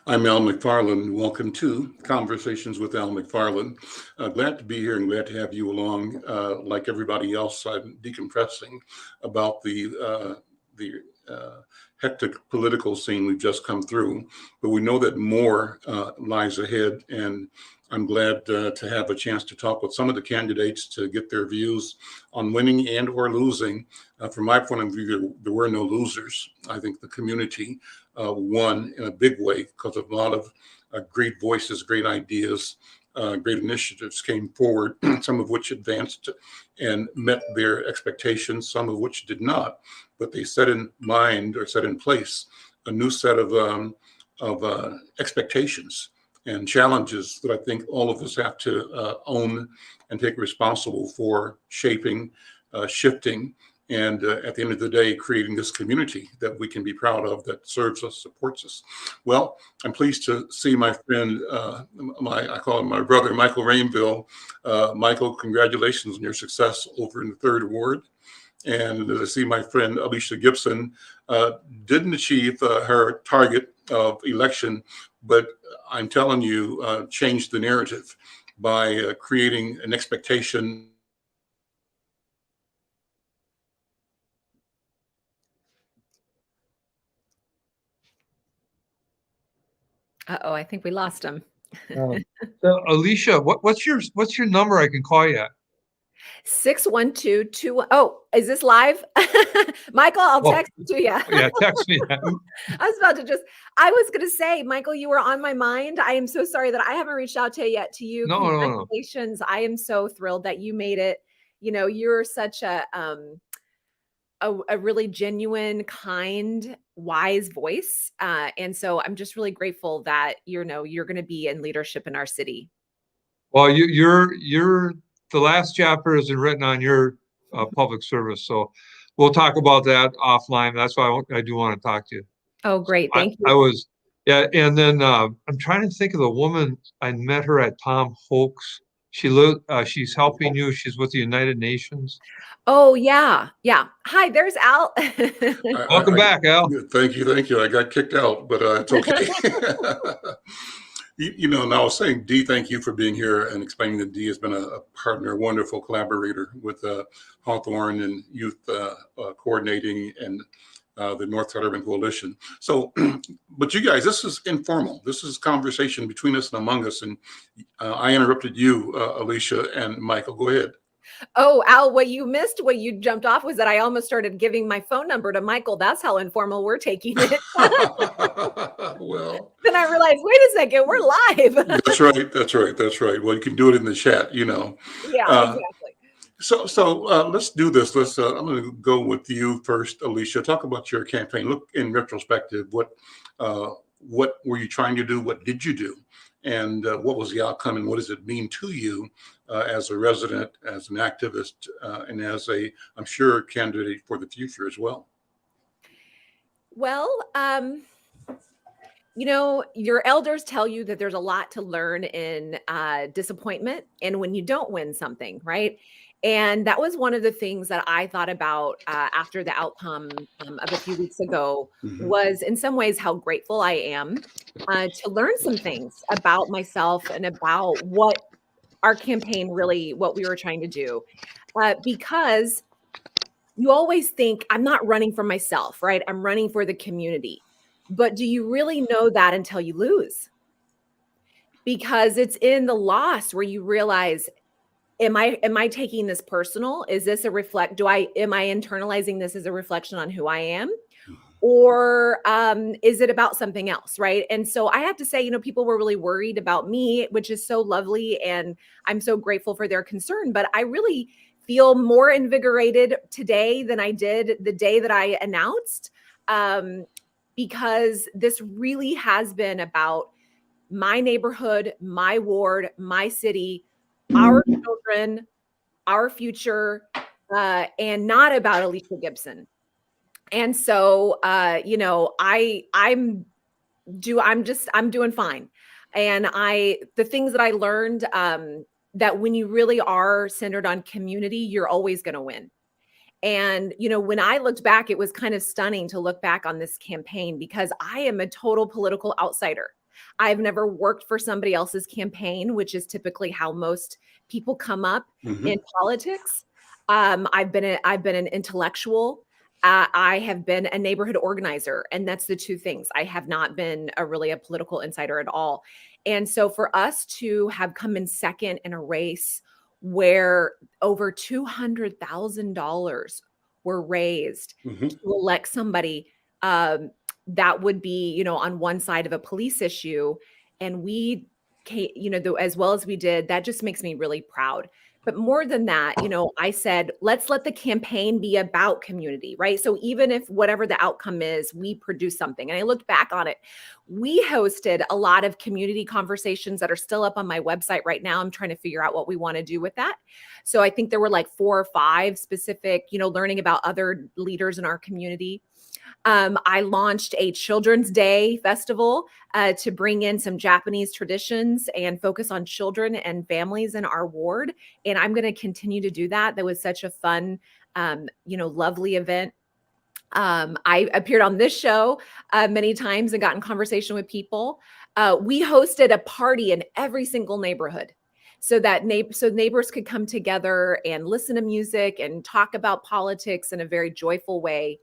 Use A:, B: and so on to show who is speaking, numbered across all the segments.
A: I'm Al McFarlane. Welcome to Conversations with Al McFarlane. Glad to be here and glad to have you along. Like everybody else, I'm decompressing about the hectic political scene we've just come through, but we know that more lies ahead, and I'm glad to have a chance to talk with some of the candidates to get their views on winning and or losing. From my point of view, there were no losers. I think the community won in a big way because of a lot of great voices, great ideas, great initiatives came forward, some of which advanced and met their expectations, some of which did not. But they set in mind or set in place a new set of expectations and challenges that I think all of us have to own and take responsible for shaping, shifting, and at the end of the day, creating this community that we can be proud of, that serves us, supports us. Well, I'm pleased to see my friend, I call him my brother, Michael Rainville. Michael, congratulations on your success over in the Third Ward. And to see my friend Alicia Gibson didn't achieve her target of election, but I'm telling you, changed the narrative by creating an expectation.
B: Uh-oh, I think we lost him.
C: So Alicia, what's your number I can call you at?
B: 61221. Oh, is this live? Michael, I'll text it to you.
C: Yeah, text me.
B: I was about to I was going to say, Michael, you were on my mind. I am so sorry that I haven't reached out to you yet. To you,
C: No.
B: Congratulations. I am so thrilled that you made it. You know, you're such a really genuine, kind, wise voice. And so I'm just really grateful that, you're going to be in leadership in our city.
C: Well, you're the last chapter is written on your public service. So we'll talk about that offline. That's why I do want to talk to you.
B: Oh, great. Thank you.
C: And then I'm trying to think of the woman. I met her at Tom Hoax. She's helping you. She's with the United Nations.
B: Oh, yeah. Yeah. Hi, there's Al.
C: Welcome back, Al.
A: Thank you. I got kicked out, but it's okay. And I was saying, Dee, thank you for being here and explaining that Dee has been a partner, a wonderful collaborator with Hawthorne and Youth Coordinating and the North Side Urban Coalition. So, but you guys, this is informal. This is conversation between us and among us. And I interrupted you, Alicia and Michael. Go ahead.
B: Oh, Al, what you missed, what you jumped off was that I almost started giving my phone number to Michael. That's how informal we're taking it.
A: Well,
B: then I realized, wait a second, we're live.
A: That's right. Well, you can do it in the chat,
B: Yeah, exactly.
A: So let's do this. I'm going to go with you first, Alicia. Talk about your campaign. Look in retrospective, what were you trying to do? What did you do? And what was the outcome? And what does it mean to you as a resident, as an activist, and as I'm sure, candidate for the future as well?
B: Well, your elders tell you that there's a lot to learn in disappointment and when you don't win something, right? And that was one of the things that I thought about after the outcome of a few weeks ago, was in some ways how grateful I am to learn some things about myself and about what our campaign really, what we were trying to do. Because you always think, I'm not running for myself, right? I'm running for the community. But do you really know that until you lose? Because it's in the loss where you realize, am I taking this personal? Is this am I internalizing this as a reflection on who I am? Or is it about something else, right? And so I have to say, people were really worried about me, which is so lovely. And I'm so grateful for their concern. But I really feel more invigorated today than I did the day that I announced, because this really has been about my neighborhood, my ward, my city, our children, our future, and not about Alicia Gibson. And so, I'm doing fine. And the things that I learned, that when you really are centered on community, you're always going to win. And, when I looked back, it was kind of stunning to look back on this campaign because I am a total political outsider. I've never worked for somebody else's campaign, which is typically how most people come up in politics. I've been an intellectual. I have been a neighborhood organizer, and that's the two things. I have not been really a political insider at all. And so for us to have come in second in a race where over $200,000 were raised to elect somebody that would be, on one side of a police issue, and we came, as well as we did, that just makes me really proud. But more than that, I said, let's let the campaign be about community, right? So even if whatever the outcome is, we produce something. And I looked back on it. We hosted a lot of community conversations that are still up on my website right now. I'm trying to figure out what we want to do with that. So I think there were like 4 or 5 specific, learning about other leaders in our community. I launched a Children's Day festival to bring in some Japanese traditions and focus on children and families in our ward. And I'm going to continue to do that. That was such a fun, lovely event. I appeared on this show many times and got in conversation with people. We hosted a party in every single neighborhood so that neighbors could come together and listen to music and talk about politics in a very joyful way.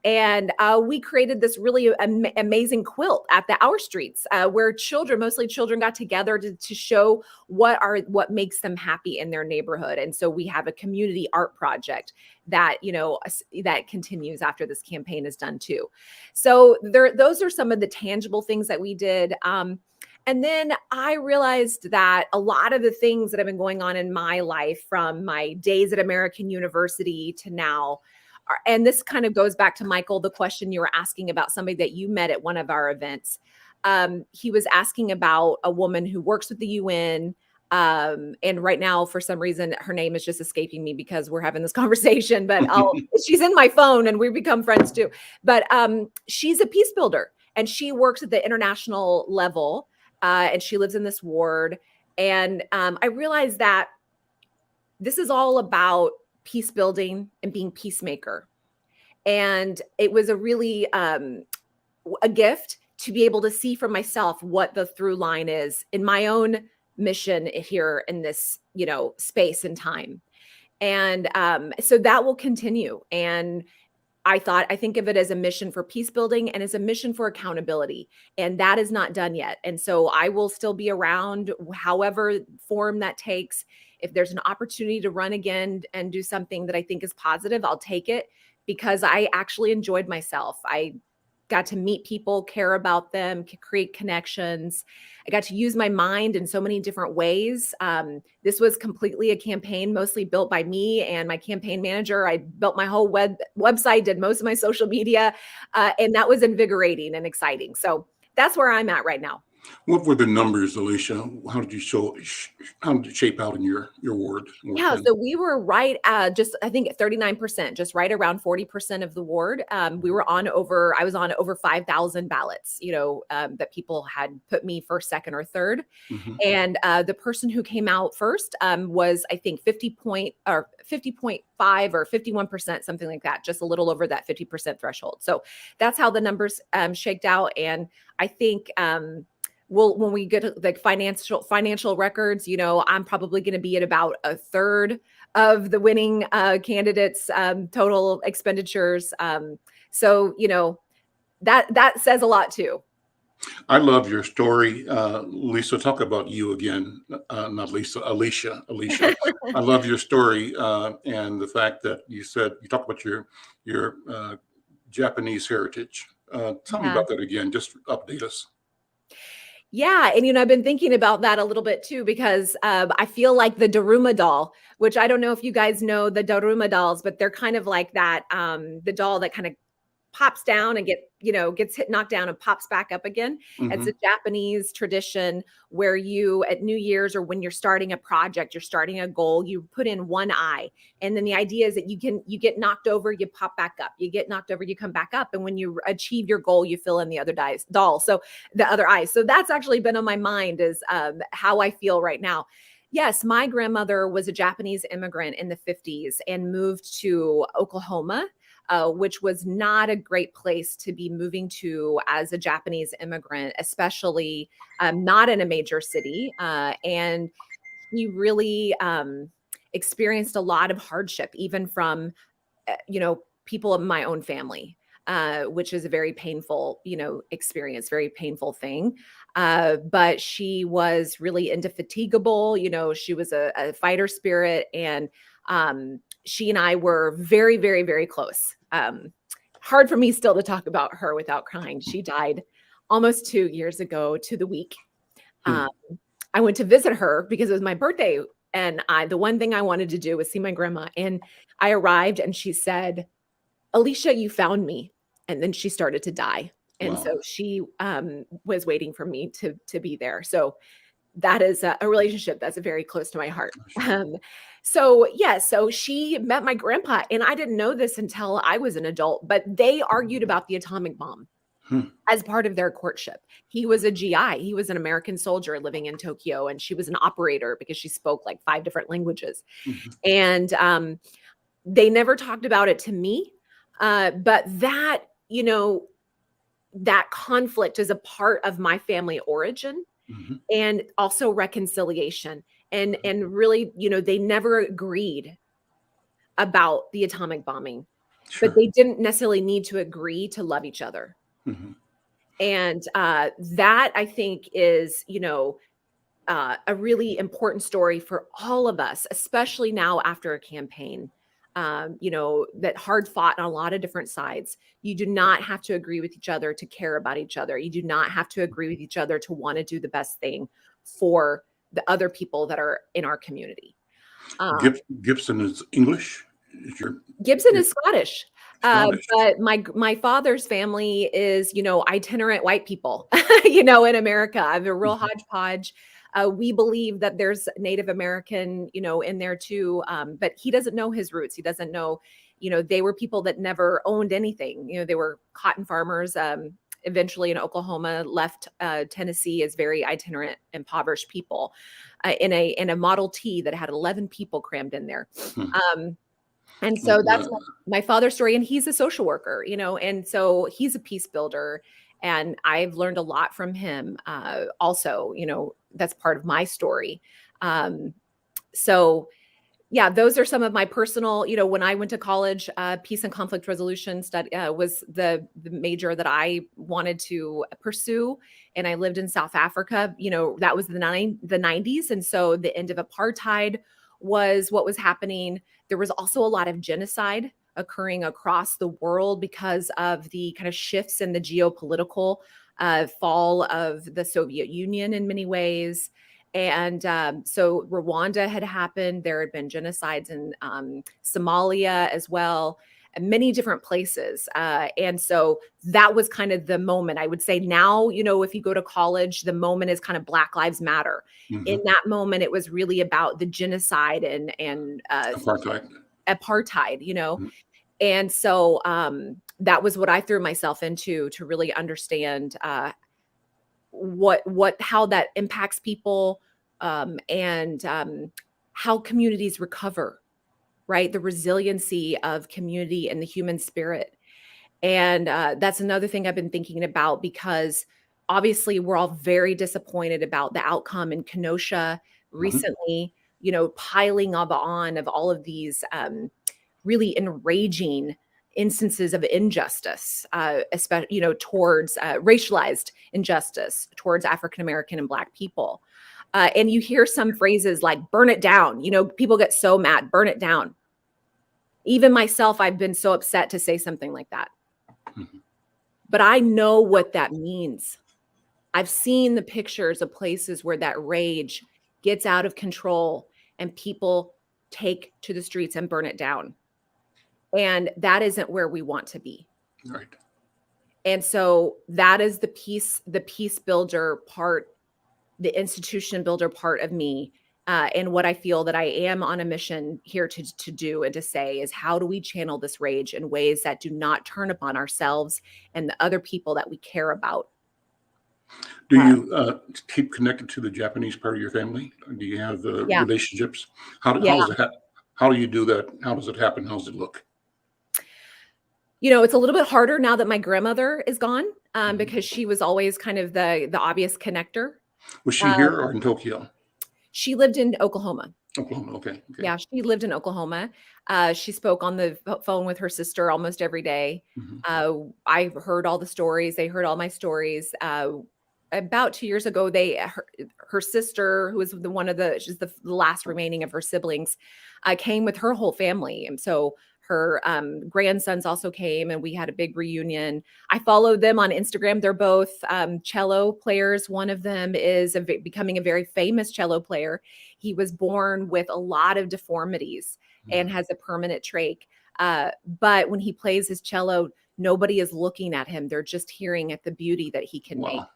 B: And we created this really amazing quilt at the Our Streets where mostly children got together to show what makes them happy in their neighborhood. And so we have a community art project that, that continues after this campaign is done too. So those are some of the tangible things that we did. And then I realized that a lot of the things that have been going on in my life, from my days at American University to now, and this kind of goes back to Michael, the question you were asking about somebody that you met at one of our events. He was asking about a woman who works with the UN. And right now, for some reason, her name is just escaping me because we're having this conversation, but she's in my phone and we've become friends too. But she's a peace builder and she works at the international level and she lives in this ward. And I realized that this is all about peace building and being peacemaker. And it was a really a gift to be able to see for myself what the through line is in my own mission here in this, space and time. And so that will continue. And I think of it as a mission for peace building and as a mission for accountability. And that is not done yet. And so I will still be around, however form that takes. If there's an opportunity to run again and do something that I think is positive, I'll take it, because I actually enjoyed myself. I got to meet people, care about them, create connections. I got to use my mind in so many different ways. This was completely a campaign mostly built by me and my campaign manager. I built my whole website, did most of my social media, and that was invigorating and exciting. So that's where I'm at right now.
A: What were the numbers, Alicia? How did it shape out in your ward?
B: Yeah, so we were right at just, I think 39%, just right around 40% of the ward. I was on over 5,000 ballots, that people had put me first, second, or third. And the person who came out first was, I think, 50.5 or 51%, something like that, just a little over that 50% threshold. So that's how the numbers shaked out. And I think when we get like financial records, I'm probably going to be at about a third of the winning candidates' total expenditures. So that says a lot too.
A: I love your story, Lisa. Talk about you again, not Lisa, Alicia. I love your story and the fact that you talked about your Japanese heritage. Tell me about that again. Just update us.
B: Yeah. And, I've been thinking about that a little bit too, because I feel like the Daruma doll, which I don't know if you guys know the Daruma dolls, but they're kind of like that, the doll that kind of pops down and gets knocked down and pops back up again. It's a Japanese tradition where you, at New Year's, or when you're starting a project, you're starting a goal, you put in one eye. And then the idea is that you get knocked over, you pop back up, you get knocked over, you come back up. And when you achieve your goal, you fill in the other doll. So the other eye. So that's actually been on my mind, is how I feel right now. Yes, my grandmother was a Japanese immigrant in the 50s and moved to Oklahoma which was not a great place to be moving to as a Japanese immigrant, especially not in a major city. And he really experienced a lot of hardship, even from people in my own family, which is a very painful, experience, very painful thing. But she was really indefatigable. She was a fighter spirit, and she and I were very, very, very close. Hard for me still to talk about her without crying. She died almost 2 years ago to the week.
A: Hmm.
B: I went to visit her because it was my birthday, and the one thing I wanted to do was see my grandma. And I arrived, and she said, "Alicia, you found me." And then she started to die. And so
A: Wow.
B: she was waiting for me to be there. So that is a relationship that's very close to my heart.
A: Sure.
B: So she met my grandpa, and I didn't know this until I was an adult, but they argued about the atomic bomb
A: Hmm.
B: as part of their courtship. He was a GI. He was an American soldier living in Tokyo, and she was an operator because she spoke like 5 different languages.
A: Mhm.
B: And they never talked about it to me. But that conflict is a part of my family origin,
A: Mhm.
B: and also reconciliation. And really, they never agreed about the atomic bombing, but
A: Sure.
B: they didn't necessarily need to agree to love each other.
A: Mhm.
B: And that, I think, is, a really important story for all of us, especially now after a campaign, that hard fought on a lot of different sides. You do not have to agree with each other to care about each other. You do not have to agree with each other to want to do the best thing for the other people that are in our community. Um,
A: Gibson is English. Is
B: Gibson
A: your
B: is Scottish,
A: Scottish?
B: but my father's family is, itinerant white people, in America. I have a real
A: Mhm.
B: hodgepodge. We believe that there's Native American, in there too, but he doesn't know his roots. He doesn't know, they were people that never owned anything. They were cotton farmers. Eventually in Oklahoma, left Tennessee as very itinerant, impoverished people, in a Model T that had 11 people crammed in there.
A: Hmm.
B: And
A: Well,
B: so that's my father's story. And he's a social worker, and so he's a peace builder. And I've learned a lot from him. Also, that's part of my story. Um, so yeah, those are some of my personal, when I went to college, peace and conflict resolution study was the major that I wanted to pursue. And I lived in South Africa, that was the 90s. And so the end of apartheid was what was happening. There was also a lot of genocide occurring across the world because of the kind of shifts in the geopolitical fall of the Soviet Union in many ways. And so Rwanda had happened. There had been genocides in Somalia as well, and many different places. And so that was kind of the moment. I would say now, if you go to college, the moment is kind of Black Lives Matter. In
A: mhm.
B: that moment, it was really about the genocide and
A: Apartheid.
B: apartheid.
A: Mhm.
B: And so that was what I threw myself into to really understand how that impacts people, and how communities recover, right? The resiliency of community and the human spirit. And that's another thing I've been thinking about, because obviously we're all very disappointed about the outcome in Kenosha
A: Mhm.
B: recently, piling on of all of these really enraging instances of injustice, especially, towards racialized injustice towards African American and Black people. And you hear some phrases like "burn it down." People get so mad, "Burn it down." Even myself, I've been so upset to say something like that.
A: Mhm.
B: But I know what that means. I've seen the pictures of places where that rage gets out of control and people take to the streets and burn it down. And that isn't where we want to be.
A: Right.
B: And so that is the peace builder part, the institution builder part of me. And what I feel that I am on a mission here to do and to say is, how do we channel this rage in ways that do not turn upon ourselves and the other people that we care about?
A: Do
B: Uh,
A: you keep connected to the Japanese part of your family? Do you have
B: yeah,
A: relationships?
B: yeah.
A: How does it how do you do that? How does it happen? How does it look?
B: It's a little bit harder now that my grandmother is gone,
A: Mhm.
B: because she was always kind of the obvious connector.
A: Was she
B: Uh,
A: here or in Tokyo?
B: she lived in Oklahoma.
A: Oklahoma. Okay. Okay.
B: Yeah, she lived in Oklahoma. She spoke on the phone with her sister almost every day.
A: Mhm.
B: I heard all the stories. They heard all my stories. About 2 years ago, her sister, who was she's the last remaining of her siblings, came with her whole family, and so her grandsons also came, and we had a big reunion. I followed them on Instagram. They're both cello players. One of them is becoming a very famous cello player. He was born with a lot of deformities and has a permanent trach. But when he plays his cello, nobody is looking at him. They're just hearing at the beauty that he can make.
A: Wow.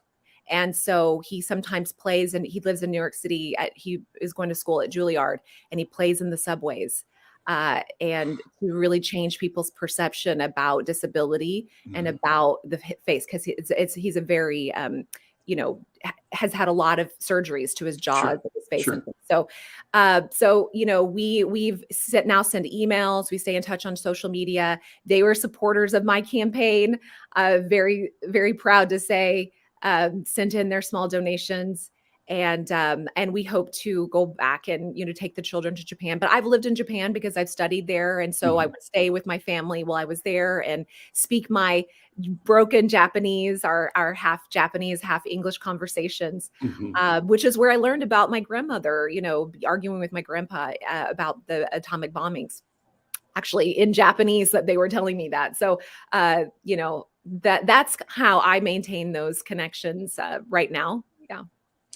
B: And so he sometimes plays, and he lives in New York City. He is going to school at Juilliard, and he plays in the subways. And to really change people's perception about disability and
A: Mhm.
B: about the face, because he's a very has had a lot of surgeries to his jaws
A: Sure.
B: and his face and
A: Sure.
B: things. We've now send emails. We stay in touch on social media. They were supporters of my campaign. Very, very proud to say, sent in their small donations, and we hope to go back and take the children to Japan. But I've lived in Japan because I've studied there, and so I
A: Mhm.
B: would stay with my family while I was there and speak my broken Japanese, our half Japanese, half English conversations,
A: Mhm.
B: which is where I learned about my grandmother. Arguing with my grandpa about the atomic bombings, actually in Japanese, that they were telling me that. So, that's how I maintain those connections right now. Yeah.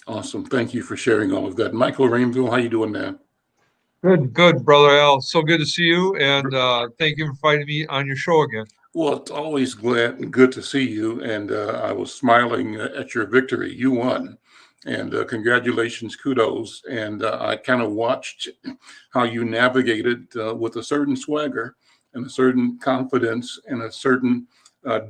A: Awesome. Thank you for sharing all of that. Michael Rainville, how you doing now?
C: Good, brother Al. So good to see you, and thank you for inviting me on your show again.
A: Well, it's always good to see you. And I was smiling at your victory. You won. And congratulations, kudos. And I kind of watched how you navigated with a certain swagger and a certain confidence and a certain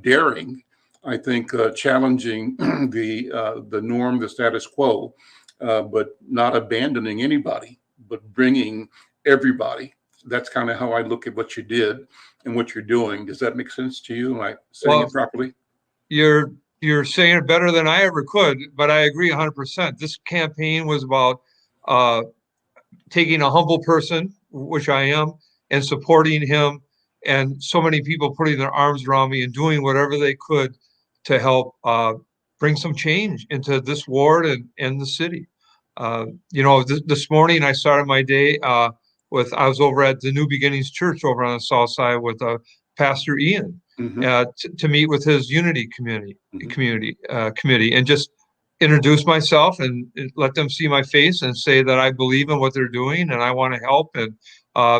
A: daring. I think challenging the norm, the status quo, but not abandoning anybody, but bringing everybody. That's kind of how I look at what you did and what you're doing. Does that make sense to you? Am I saying it
C: Well,
A: properly?
C: you're you're saying it better than I ever could, but I agree 100%. This campaign was about uh, taking a humble person, which I am, and supporting him, and so many people putting their arms around me and doing whatever they could to help bring some change into this ward and the city. This morning I started my day I was over at the New Beginnings Church over on the south side with Pastor Ian
A: Hmm.
C: to meet with his Unity
A: Hmm.
C: committee and just introduce myself and let them see my face and say that I believe in what they're doing and I want to help. And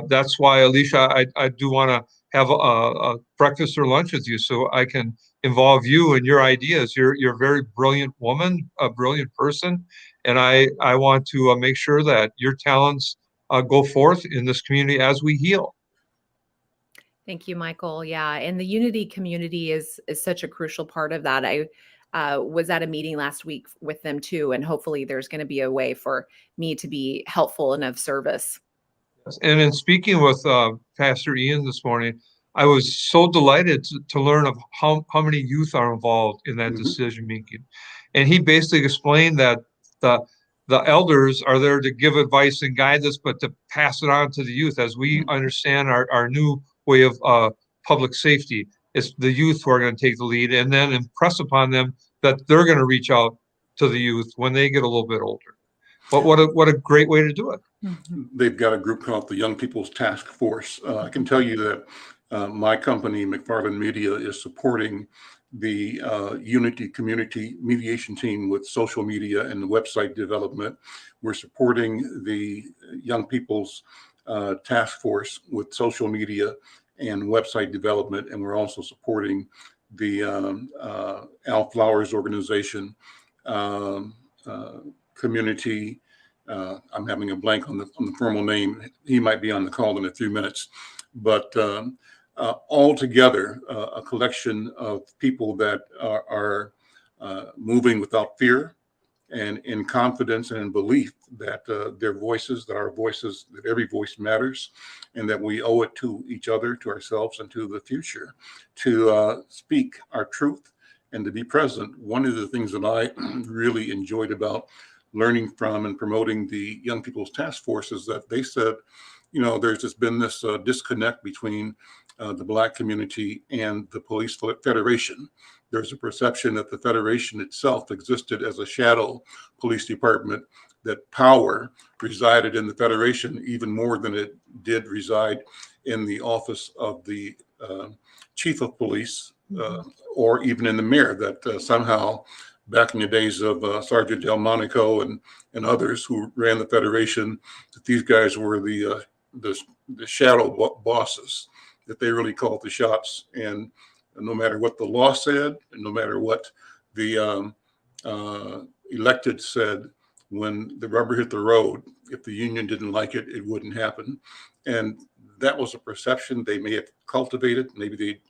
C: that's why, Alicia, I do want to have a breakfast or lunch with you so I can involve you in your ideas. You're a very brilliant woman, a brilliant person, and I want to make sure that your talents go forth in this community as we heal.
B: Thank you, Michael. Yeah, and the Unity community is such a crucial part of that. I was at a meeting last week with them too, and hopefully there's going to be a way for me to be helpful and of service.
C: And in speaking with Pastor Ian this morning, I was so delighted to learn of how many youth are involved in that
A: Hmm.
C: decision making. And he basically explained that the the elders are there to give advice and guide us, but to pass it on to the youth as we understand our new way of public safety. It's the youth who are going to take the lead and then impress upon them that they're going to reach out to the youth when they get a little bit older. But what a great way to do it.
B: Mhm.
A: They've got a group called the Young People's Task Force. I can tell you that my company, McFarlane Media, is supporting the Unity Community Mediation Team with social media and website development. We're supporting the Young People's Task Force with social media and website development, and we're also supporting the Al Flowers organization, um, uh, community. I'm having a blank on the formal name. He might be on the call in a few minutes, but all together, a collection of people that are moving without fear and in confidence and in belief that their voices, that our voices, that every voice matters, and that we owe it to each other, to ourselves, and to the future to speak our truth and to be present. One of the things that I really enjoyed about learning from and promoting the Young People's Task Force is that they said, you know, there's just been this disconnect between the Black community and the Police Federation. There's a perception that the Federation itself existed as a shadow police department, that power resided in the Federation even more than it did reside in the office of the chief of police or even in the mayor, that somehow back in the days of Sergeant Delmonico and others who ran the Federation, that these guys were the shadow bosses, that they really called the shots. And no matter what the law said, and no matter what the elected said, when the rubber hit the road, if the union didn't like it, it wouldn't happen. And that was a perception they may have cultivated. Maybe they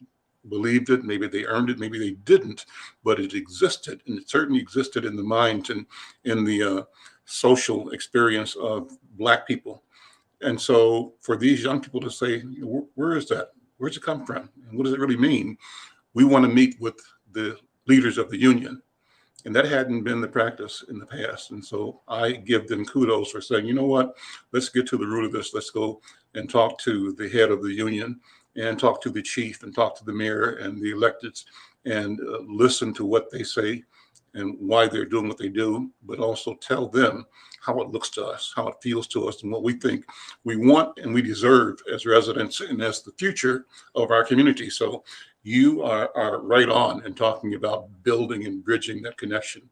A: believed it, maybe they earned it, maybe they didn't, but it existed. And it certainly existed in the mind and in the social experience of Black people. And so for these young people to say, where is that? Where's it come from? And what does it really mean? We want to meet with the leaders of the union. And that hadn't been the practice in the past. And so I give them kudos for saying, you know what, let's get to the root of this. Let's go and talk to the head of the union and talk to the chief and talk to the mayor and the electeds and listen to what they say and why they're doing what they do, but also tell them how it looks to us, how it feels to us, and what we think we want and we deserve as residents and as the future of our community. So you are right on in talking about building and bridging that connection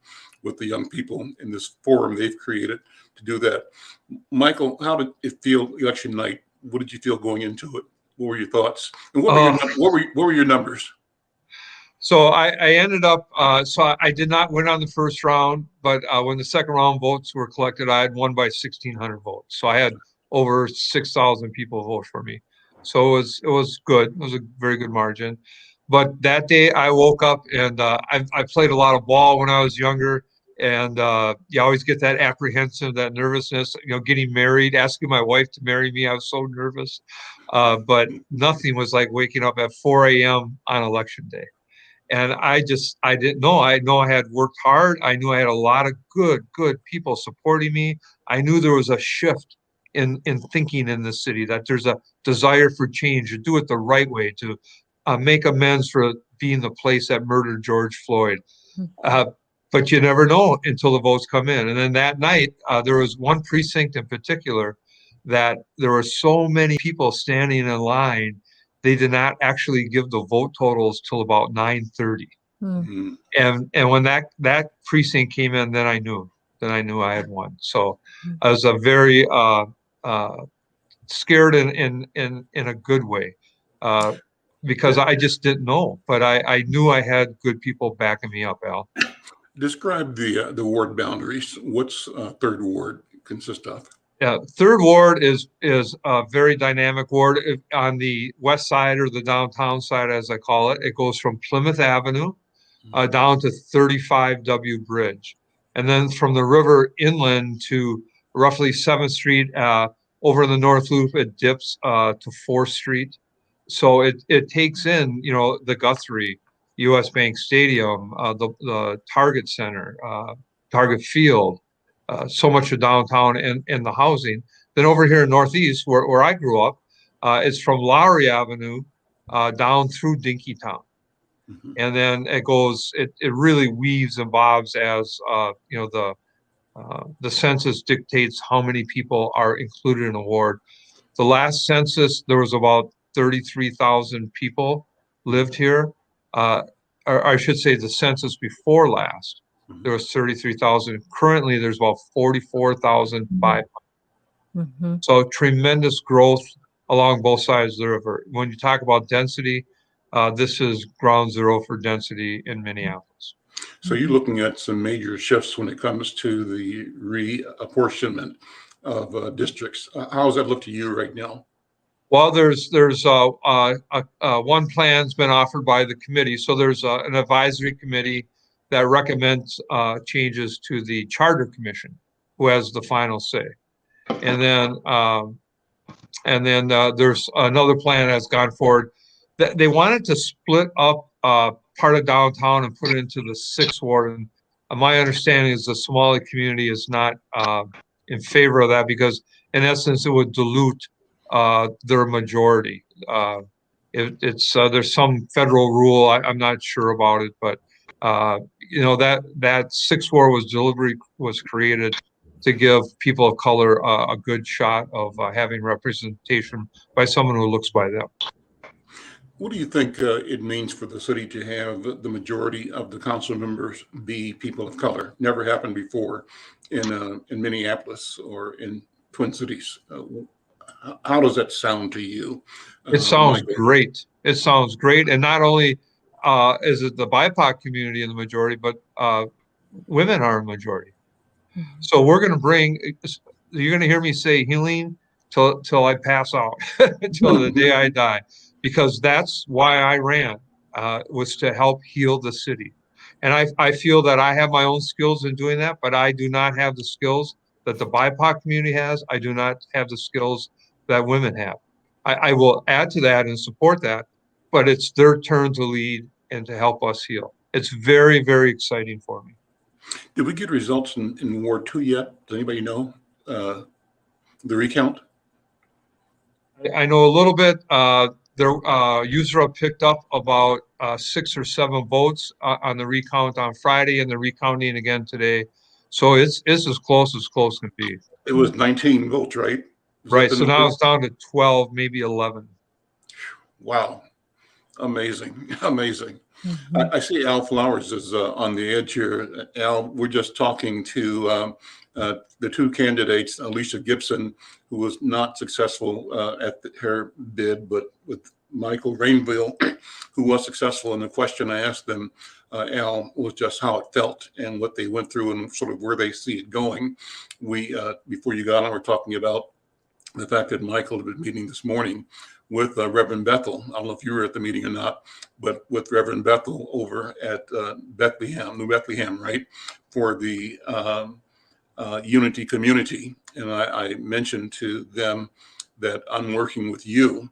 A: with the young people in this forum they've created to do that. Michael, how did it feel election night? What did you feel going into it? What were your thoughts? And what were your numbers?
C: So I ended up, so I did not win on the first round, but when the second round votes were collected, I had won by 1,600 votes. So I had over 6,000 people vote for me. So it was good. It was a very good margin. But that day I woke up and I played a lot of ball when I was younger. And you always get that apprehensive, that nervousness, you know, getting married, asking my wife to marry me. I was so nervous. But nothing was like waking up at 4 a.m. on election day. And I didn't know. I know I had worked hard. I knew I had a lot of good people supporting me. I knew there was a shift in thinking in this city, that there's a desire for change, to do it the right way, to make amends for being the place that murdered George Floyd. But you never know until the votes come in. And then that night, there was one precinct in particular that there were so many people standing in line, they did not actually give the vote totals till about 9:30.
B: Mm-hmm.
C: And when that precinct came in, then I knew I had won. So I was a very scared in a good way, because I just didn't know, but I knew I had good people backing me up, Al.
A: Describe the ward boundaries. What's Third Ward consist of?
C: Yeah, Third Ward is a very dynamic ward. On the west side, or the downtown side, as I call it, it goes from Plymouth Avenue down to 35W Bridge. And then from the river inland to roughly 7th Street, over in the North Loop, it dips to 4th Street. So it takes in, you know, the Guthrie, US Bank Stadium, the Target Center, Target Field, so much of downtown and the housing. Then over here in Northeast, where I grew up, it's from Lowry Avenue down through Dinkytown.
A: Mm-hmm.
C: And then it goes, it really weaves and bobs as, you know, the census dictates how many people are included in a ward. The last census, there was about 33,000 people lived here. Or I should say the census before last, there was 33,000. Currently, there's about 44,500.
B: Mm-hmm.
C: So tremendous growth along both sides of the river. When you talk about density, this is ground zero for density in Minneapolis.
A: So you're looking at some major shifts when it comes to the reapportionment of districts. How does that look to you right now?
C: Well, there's one plan's been offered by the committee. So there's an advisory committee that recommends changes to the charter commission, who has the final say. And then there's another plan that's gone forward. They wanted to split up part of downtown and put it into the 6th ward. And my understanding is the Somali community is not in favor of that, because in essence it would dilute their majority. There's some federal rule, I'm not sure about it, but that 6th ward was created to give people of color a good shot of having representation by someone who looks by them.
A: What do you think it means for the city to have the majority of the council members be people of color? Never happened before in Minneapolis or in Twin Cities. How does that sound to you?
C: It sounds
A: Michael?
C: Great. It sounds great. And not only is it the BIPOC community in the majority, but women are a majority. So we're going to you're going to hear me say healing till I pass out, till the day I die, because that's why I ran, was to help heal the city. And I feel that I have my own skills in doing that, but I do not have the skills that the BIPOC community has. I do not have the skills that women have. I will add to that and support that, but it's their turn to lead and to help us heal. It's very, very exciting for me.
A: Did we get results in Ward 2 yet? Does anybody know the recount?
C: I know a little bit. Their user picked up about 6 or 7 votes on the recount on Friday, and the recounting again today. So it's as close can be.
A: It was 19 votes, right?
C: Right. So now it's down to 12, maybe 11.
A: Wow. Amazing. Amazing.
B: Mhm.
A: I see Al Flowers is on the edge here. Al, we're just talking to the 2 candidates, Alicia Gibson, who was not successful at her bid, but with Michael Rainville, who was successful. And the question I asked them, Al, was just how it felt and what they went through and sort of where they see it going. We, before you got on, we're talking about the fact that Michael had been meeting this morning with Reverend Bethel. I don't know if you were at the meeting or not, but with Reverend Bethel over at New Bethlehem, right, for the Unity community. And I mentioned to them that I'm working with you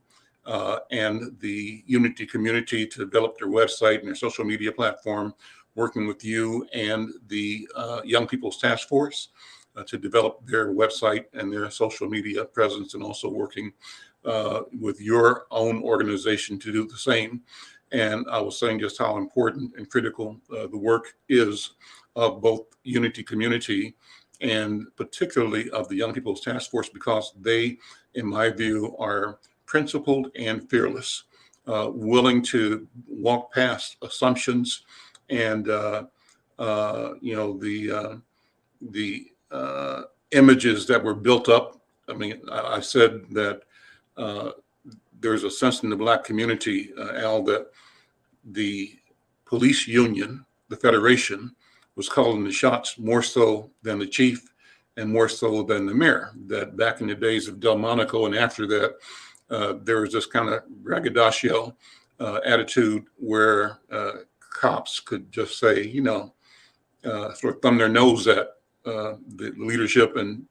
A: and the Unity community to develop their website and their social media platform, working with you and the Young People's Task Force to develop their website and their social media presence, and also working with your own organization to do the same. And I was saying just how important and critical the work is of both Unity community and particularly of the Young People's Task Force, because they, in my view, are principled and fearless, willing to walk past assumptions and the images that were built up. I mean, I said that there's a sense in the Black community, Al, that the police union, the Federation, was calling the shots more so than the chief and more so than the mayor. That back in the days of Delmonico and after that, there was this kind of braggadocio attitude where cops could just say, sort of thumb their nose at the leadership and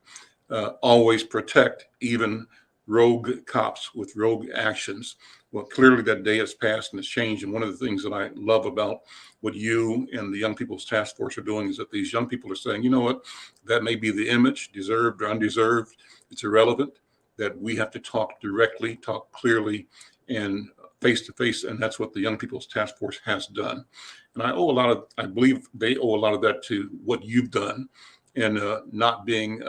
A: always protect even rogue cops with rogue actions. Well, clearly that day has passed and has changed. And one of the things that I love about what you and the Young People's Task Force are doing is that these young people are saying, you know what, that may be the image, deserved or undeserved, it's irrelevant, that we have to talk directly, talk clearly, and face to face. And that's what the Young People's Task Force has done. And I believe they owe a lot of that to what you've done and not being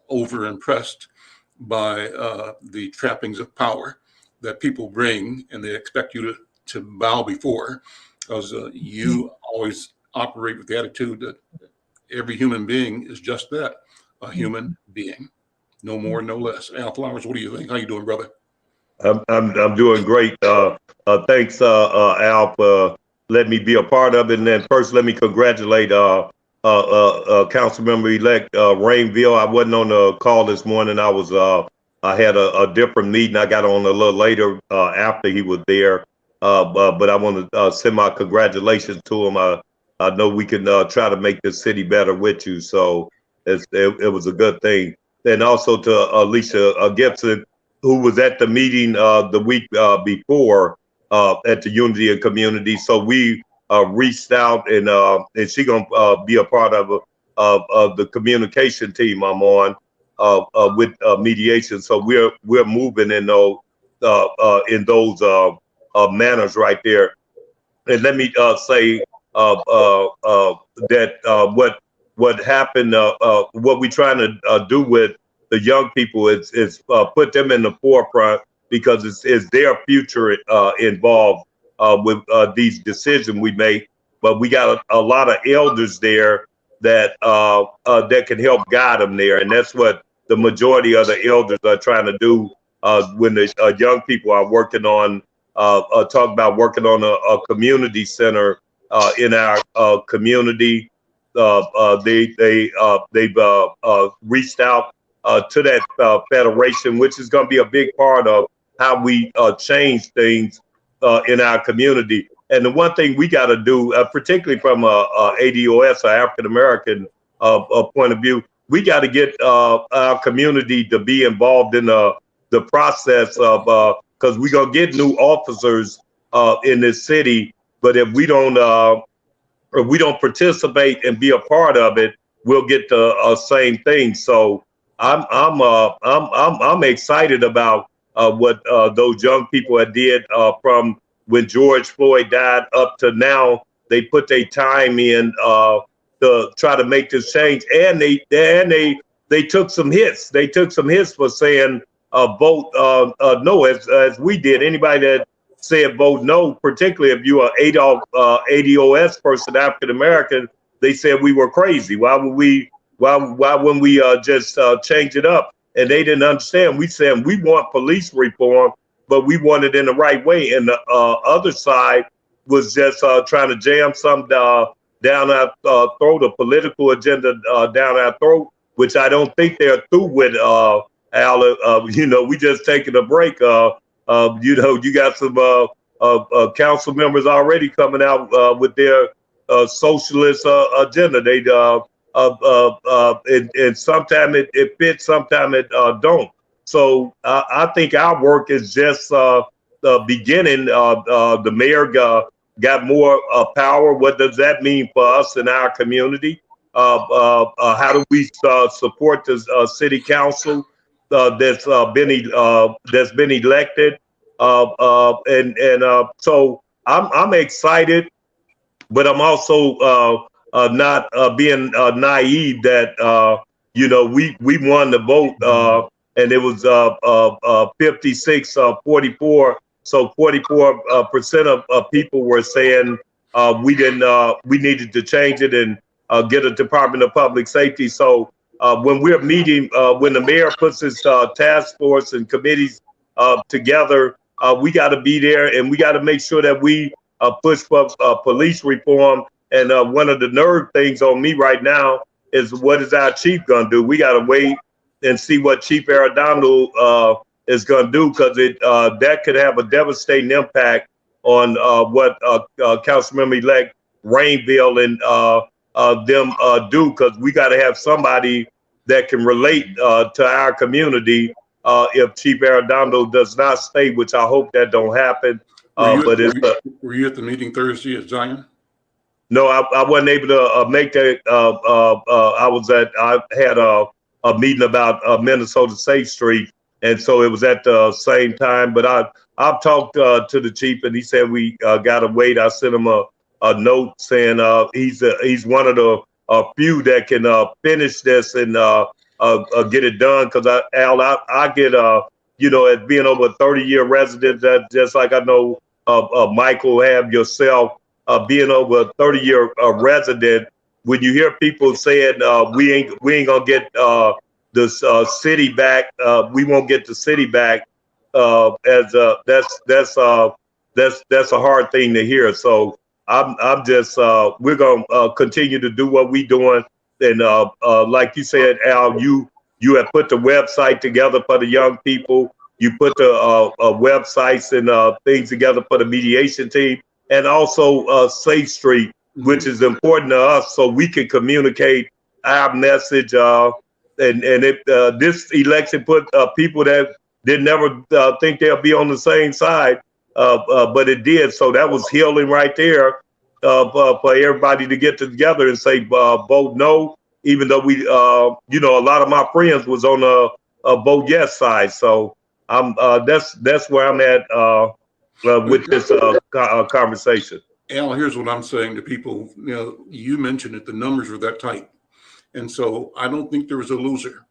A: over impressed by the trappings of power that people bring, and they expect you to bow before, because you always operate with the attitude that every human being is just that, a human being, no more, no less. Al Flowers, what do you think? How you doing, brother?
D: I'm doing great. Thanks, Al, for letting me be a part of it. And then first, let me congratulate Councilmember-elect Rainville. I wasn't on the call this morning. I had a different meeting. I got on a little later after he was there. But I want to send my congratulations to him. I know we can try to make this city better with you. So It was a good thing. And also to Alicia Gibson, who was at the meeting the week before at the Unity and Community. So we reached out, and she gonna be a part of the communication team I'm on with mediation. So we're moving in those manners right there. And let me say that what happened, what we're trying to do with the young people is put them in the forefront, because it's their future involved with these decisions we make. But we got a lot of elders there that that can help guide them there, and that's what the majority of the elders are trying to do when the young people are working on talk about working on a community center in our community. They've reached out to that federation, which is going to be a big part of how we change things in our community. And the one thing we got to do, particularly from ADOS, or African American point of view, we got to get our community to be involved in the process of, because we're going to get new officers in this city, but if we don't participate and be a part of it, we'll get the same thing. So I'm excited about what those young people had did from when George Floyd died up to now. They put their time in to try to make this change, and they took some hits. They took some hits for saying vote no, as we did. Anybody that said vote no, particularly if you are ADOS person, African American, they said we were crazy. Why wouldn't we just change it up? And they didn't understand. We said we want police reform, but we want it in the right way. And the other side was just trying to jam some down our throat, a political agenda down our throat, which I don't think they're through with. Al, we just taking a break. You got some council members already coming out with their socialist agenda. They and sometimes it fits, sometimes it don't. So I think our work is just the beginning. The mayor got more power. What does that mean for us in our community? How do we support the city council that's been elected? So I'm excited, but I'm also not being naive that we won the vote. And it was 56-44. So 44% of people were saying we needed to change it and get a Department of Public Safety. So when we're meeting, when the mayor puts his task force and committees together, we got to be there, and we got to make sure that we push for police reform. And one of the nerd things on me right now is, what is our chief gonna do? We got to wait and see what Chief Arredondo is going to do, because that could have a devastating impact on what Councilmember-elect Rainville and them do, because we got to have somebody that can relate to our community if Chief Arredondo does not stay, which I hope that don't happen.
A: Were you at the meeting Thursday at Zion?
D: No, I wasn't able to make that. I had a meeting about Minnesota Safe Street, and so it was at the same time. But I've talked to the chief, and he said we gotta wait. I sent him a note saying he's one of the few that can finish this and get it done. Because I get as being over a 30-year resident, that just like I know Michael have yourself being over a 30-year resident. When you hear people saying we ain't gonna get the city back, we won't get the city back. That's a hard thing to hear. So I'm just we're gonna continue to do what we doing. And like you said, Al, you have put the website together for the young people. You put the websites and things together for the mediation team, and also Safe Street, which is important to us, so we can communicate our message. This election put people that did never think they'll be on the same side, but it did. So that was healing right there for everybody to get together and say vote no, even though we, a lot of my friends was on a vote yes side. So that's where I'm at with this conversation.
A: Al, here's what I'm saying to people. You mentioned it, the numbers are that tight. And so I don't think there was a loser.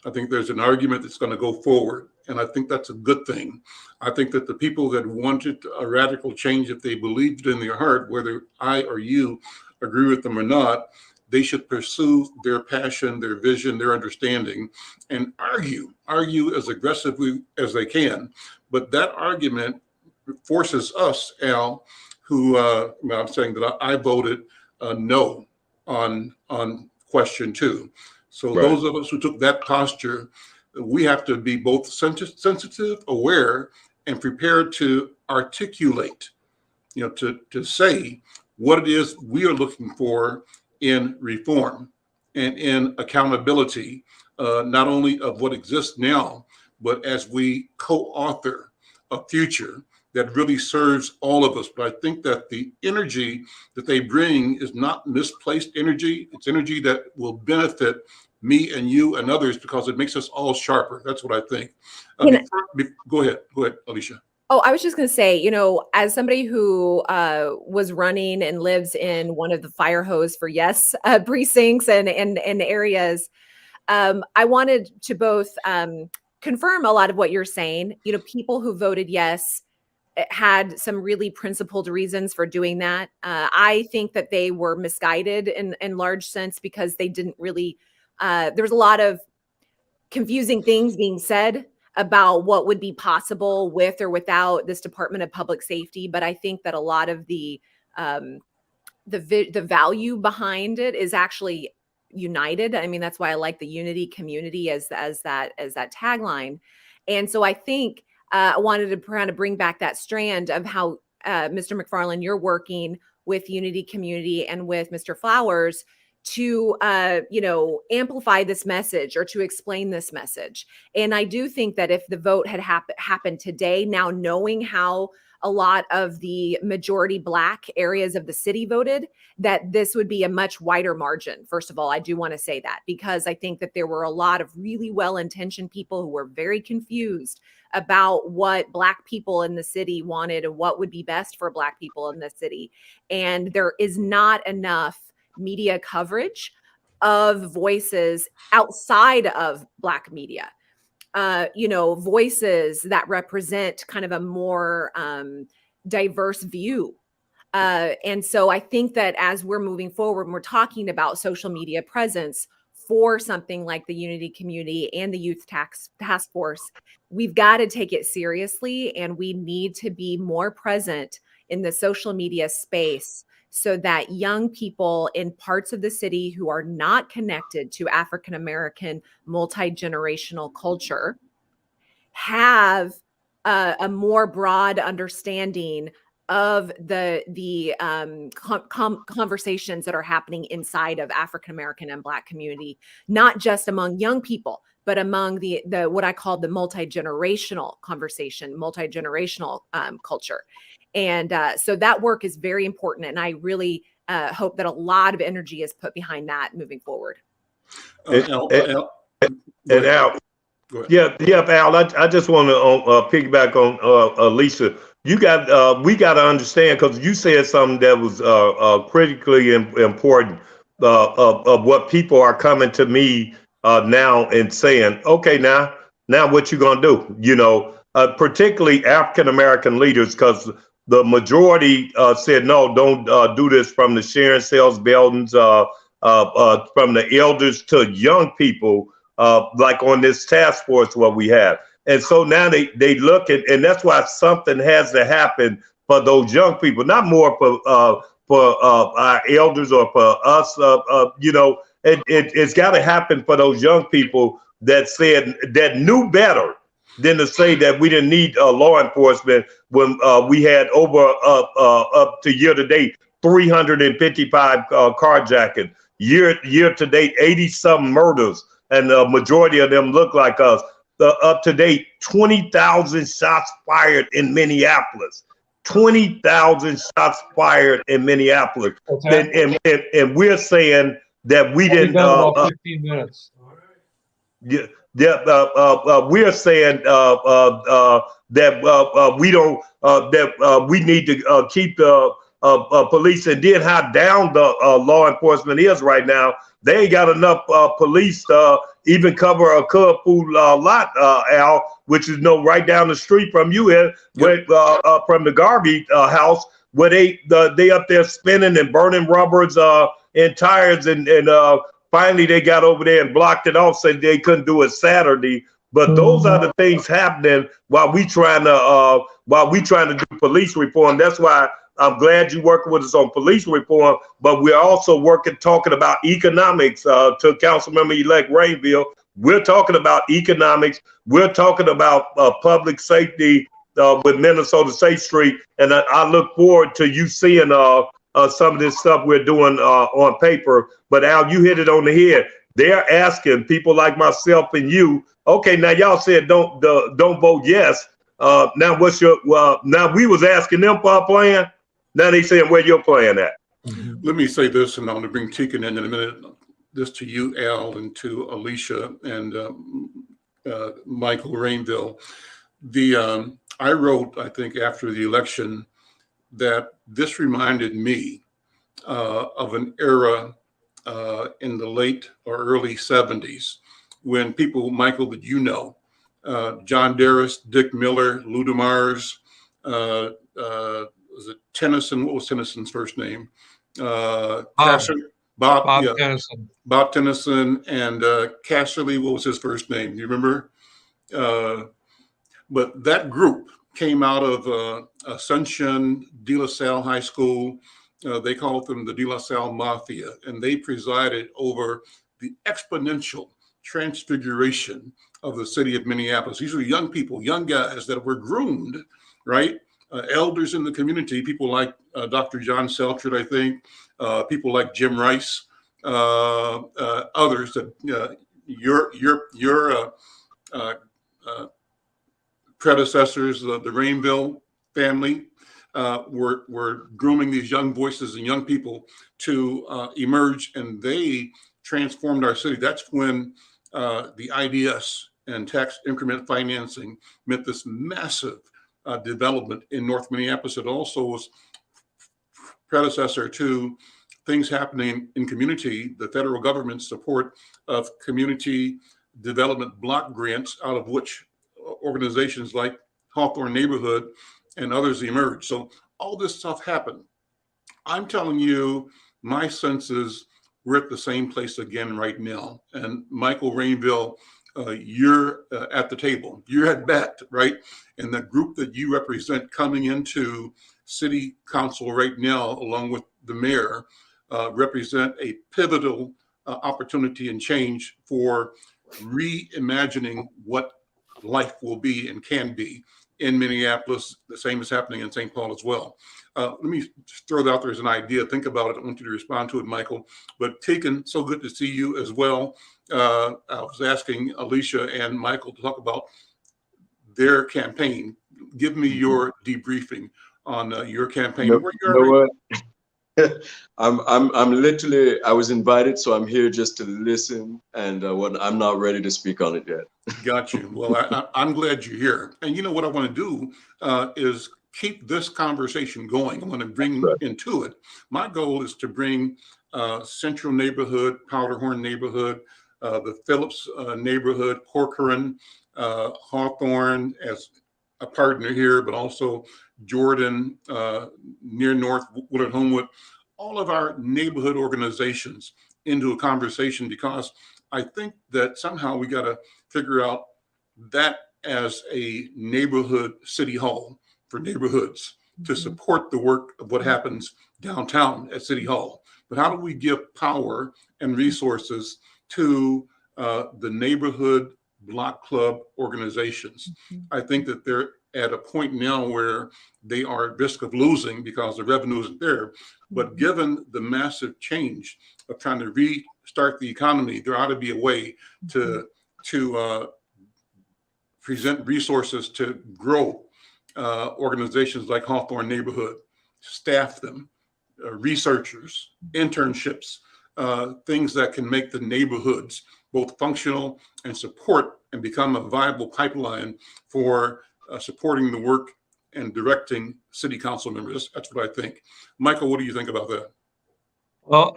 A: I think there's an argument that's going to go forward. And I think that's a good thing. I think that the people that wanted a radical change, if they believed in their heart, whether I or you agree with them or not, they should pursue their passion, their vision, their understanding, and argue as aggressively as they can. But that argument forces us, Al, who I'm saying that I voted no on question 2. So right. Those of us who took that posture, we have to be both sensitive, aware, and prepared to articulate, to say what it is we are looking for in reform and in accountability, not only of what exists now, but as we co-author a future that really serves all of us. But I think that the energy that they bring is not misplaced energy. It's energy that will benefit me and you and others because it makes us all sharper. That's what I think. Go ahead, Alicia.
B: Oh, I was just going to say, as somebody who was running and lives in one of the fire hose for yes precincts and areas, I wanted to both confirm a lot of what you're saying. People who voted yes had some really principled reasons for doing that. I think that they were misguided in large sense because they didn't really, there was a lot of confusing things being said about what would be possible with or without this Department of Public Safety. But I think that a lot of the value behind it is actually united. I mean, that's why I like the unity community as that tagline. And so I think I wanted to kind of bring back that strand of how, Mr. McFarlane, you're working with Unity Community and with Mr. Flowers to, amplify this message or to explain this message. And I do think that if the vote had happened today, now knowing how a lot of the majority Black areas of the city voted, that this would be a much wider margin. First of all, I do want to say that because I think that there were a lot of really well-intentioned people who were very confused about what Black people in the city wanted and what would be best for Black people in the city. And there is not enough media coverage of voices outside of Black media. Voices that represent kind of a more diverse view. And so I think that as we're moving forward, and we're talking about social media presence for something like the Unity Community and the Youth Task Force, we've got to take it seriously, and we need to be more present in the social media space so that young people in parts of the city who are not connected to African-American multi-generational culture have a more broad understanding of the conversations that are happening inside of African-American and Black community, not just among young people, but among the what I call the multi-generational conversation, multi-generational culture. And so that work is very important. And I really hope that a lot of energy is put behind that moving forward.
D: Al, Al, I just want to piggyback on Alicia. We got to understand, because you said something that was critically important of what people are coming to me now and saying, okay, now what you gonna do? Particularly African American leaders, because the majority said no, don't do this, from the Sharon Sales buildings, from the elders to young people, like on this task force what we have. And so now they look at, and that's why something has to happen for those young people, not more for our elders or for us. It's got to happen for those young people that knew better than to say that we didn't need law enforcement when we had over up to year to date 355 carjacking. year to date, 80 some murders, and the majority of them look like us. The up to date 20,000 shots fired in Minneapolis. 20,000 shots fired in Minneapolis. And we're saying that we didn't.
C: About 15 minutes.
D: Yeah, we're saying that we don't that we need to keep the police, and then how down the law enforcement is right now. They ain't got enough police to even cover a Cub Food lot, Al, which is right down the street from you, where, from the Garvey house, where they up there spinning and burning rubbers and tires, and finally they got over there and blocked it off, said they couldn't do it Saturday. But those are the things happening while we trying to do police reform. That's why I'm glad you working with us on police reform, but we're also talking about economics. To Councilmember-elect Rainville, we're talking about economics. We're talking about public safety with Minnesota Safe Street, and I look forward to you seeing some of this stuff we're doing on paper. But Al, you hit it on the head. They're asking people like myself and you. Okay, now y'all said don't vote yes. Now what's your? Now we was asking them for a plan. Now they saying where your plan at?
A: Let me say this, and I'm going to bring Tegan in a minute. This to you, Al, and to Alicia and Michael Rainville. I wrote, I think, after the election, that this reminded me of an era in the late or early 70s when people, Michael, that you know, John Darris, Dick Miller, Lou DeMars, was it Tennyson? What was Tennyson's first name?
C: Bob Tennyson.
A: Bob Tennyson, and Casserly, what was his first name? Do you remember? But that group came out of Ascension De La Salle High School. They called them the De La Salle Mafia, and they presided over the exponential transfiguration of the city of Minneapolis. These were young people, young guys that were groomed, right? Elders in the community, people like Dr. John Seltrid, I think, people like Jim Rice, others that your predecessors, the Rainville family, were grooming these young voices and young people to emerge, and they transformed our city. That's when the IDS and tax increment financing meant this massive development in North Minneapolis. It also was predecessor to things happening in community, the federal government's support of community development block grants, out of which organizations like Hawthorne Neighborhood and others emerged. So all this stuff happened. I'm telling you, my sense is we're at the same place again right now. And Michael Rainville, you're at the table. You're at bat, right? And the group that you represent coming into city council right now, along with the mayor, represent a pivotal opportunity and change for reimagining what life will be and can be in Minneapolis. The same is happening in St. Paul as well. Let me throw that out there as an idea. Think about it. I want you to respond to it, Michael. But Tegan, so good to see you as well. I was asking Alicia and Michael to talk about their campaign. Give me your debriefing on your campaign.
E: You know what? I'm literally, I was invited, so I'm here just to listen, and I'm not ready to speak on it yet.
A: Got you. Well, I'm glad you're here. And you know what I want to do is keep this conversation going. I want to bring into it. My goal is to bring Central Neighborhood, Powderhorn Neighborhood, the Phillips Neighborhood, Corcoran, Hawthorne as a partner here, but also Jordan, near North, Woodard, Homewood, all of our neighborhood organizations into a conversation, because I think that somehow we got to figure out that as a neighborhood city hall for neighborhoods to support the work of what happens downtown at City Hall. But how do we give power and resources to the neighborhood block club organizations? I think that they're at a point now where they are at risk of losing because the revenue isn't there. But given the massive change of trying to restart the economy, there ought to be a way to present resources to grow organizations like Hawthorne Neighborhood, staff them, researchers, internships, things that can make the neighborhoods both functional and support and become a viable pipeline for supporting the work and directing city council members. That's what I think. Michael, what do you think about that?
C: Well,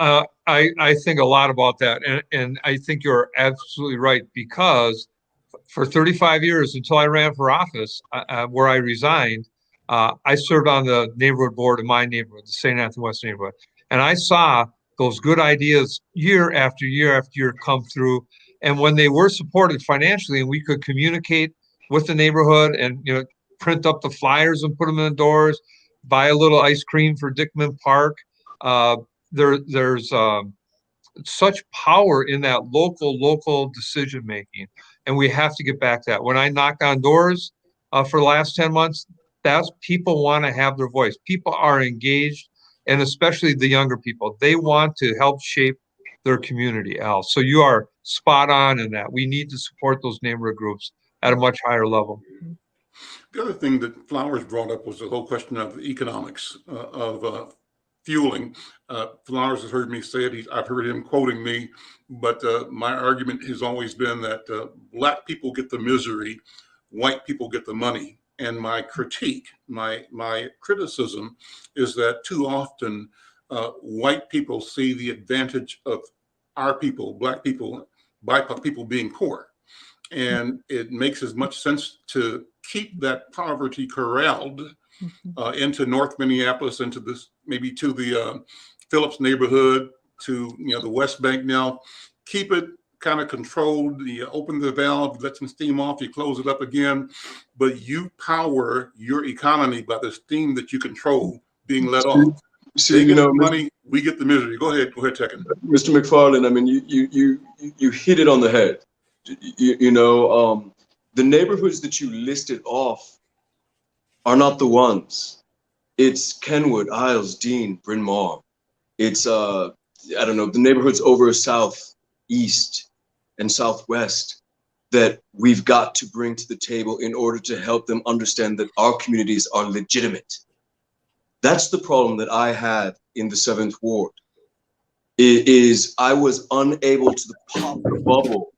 C: I think a lot about that. And I think you're absolutely right, because for 35 years until I ran for office, where I resigned, I served on the neighborhood board of my neighborhood, the St. Anthony West neighborhood. And I saw those good ideas year after year after year come through. And when they were supported financially and we could communicate with the neighborhood and, print up the flyers and put them in the doors, buy a little ice cream for Dickman Park. There's such power in that local decision making, and we have to get back to that. When I knocked on doors for the last 10 months, that's people want to have their voice. People are engaged, and especially the younger people. They want to help shape their community, Al. So you are spot on in that. We need to support those neighborhood groups at a much higher level.
A: The other thing that Flowers brought up was the whole question of the economics of fueling. Flowers has heard me say it. I've heard him quoting me, but my argument has always been that Black people get the misery, white people get the money. And my critique, my criticism is that too often white people see the advantage of our people, Black people, BIPOC people being poor. And it makes as much sense to keep that poverty corralled into North Minneapolis, into this, maybe to the Phillips neighborhood, to the West Bank now. Keep it kind of controlled. You open the valve, let some steam off, you close it up again, but you power your economy by the steam that you control being let off.
E: See,
A: they get the money, we get the misery. Go ahead, Tekken.
E: Mr. McFarlane, I mean, you hit it on the head. The neighborhoods that you listed off are not the ones. It's Kenwood, Isles, Dean, Bryn Mawr. It's the neighborhoods over south, east, and southwest that we've got to bring to the table in order to help them understand that our communities are legitimate. That's the problem that I had in the 7th Ward. Is I was unable to pop the bubble